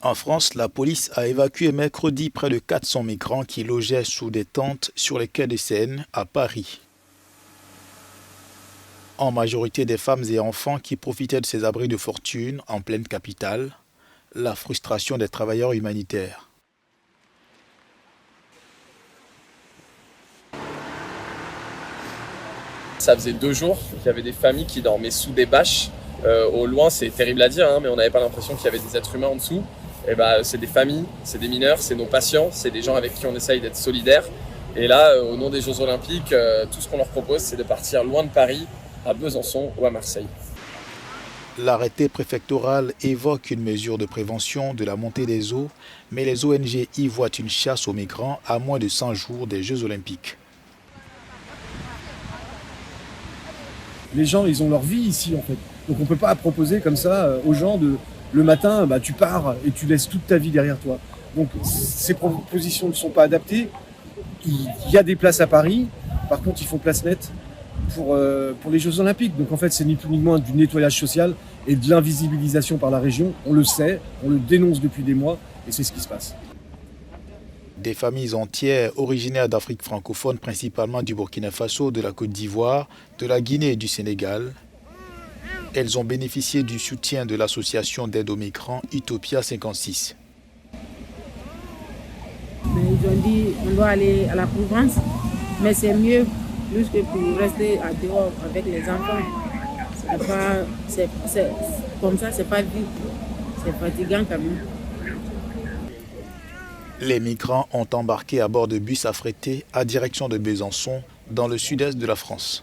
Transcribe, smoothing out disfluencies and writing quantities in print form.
En France, la police a évacué mercredi près de 400 migrants qui logeaient sous des tentes sur les quais de Seine à Paris. En majorité des femmes et enfants qui profitaient de ces abris de fortune en pleine capitale, la frustration des travailleurs humanitaires. Ça faisait 2 jours qu'il y avait des familles qui dormaient sous des bâches. Au loin, c'est terrible à dire, hein, mais on n'avait pas l'impression qu'il y avait des êtres humains en dessous. Et c'est des familles, c'est des mineurs, c'est nos patients, c'est des gens avec qui on essaye d'être solidaires. Et là, au nom des Jeux Olympiques, tout ce qu'on leur propose, c'est de partir loin de Paris, à Besançon ou à Marseille. L'arrêté préfectoral évoque une mesure de prévention de la montée des eaux, mais les ONG y voient une chasse aux migrants à moins de 100 jours des Jeux Olympiques. Les gens, ils ont leur vie ici, en fait. Donc on ne peut pas proposer comme ça aux gens le matin, tu pars et tu laisses toute ta vie derrière toi. Donc ces propositions ne sont pas adaptées. Il y a des places à Paris. Par contre, ils font place nette pour les Jeux Olympiques. Donc en fait, c'est ni plus ni moins du nettoyage social et de l'invisibilisation par la région. On le sait, on le dénonce depuis des mois et c'est ce qui se passe. Des familles entières originaires d'Afrique francophone, principalement du Burkina Faso, de la Côte d'Ivoire, de la Guinée et du Sénégal. Elles ont bénéficié du soutien de l'association d'aide aux migrants Utopia 56. Mais ils ont dit qu'on doit aller à la Provence, mais c'est mieux plus que pour rester à dehors avec les enfants. Comme ça, c'est pas vite. C'est fatigant quand même. Les migrants ont embarqué à bord de bus affrétés à direction de Besançon, dans le sud-est de la France.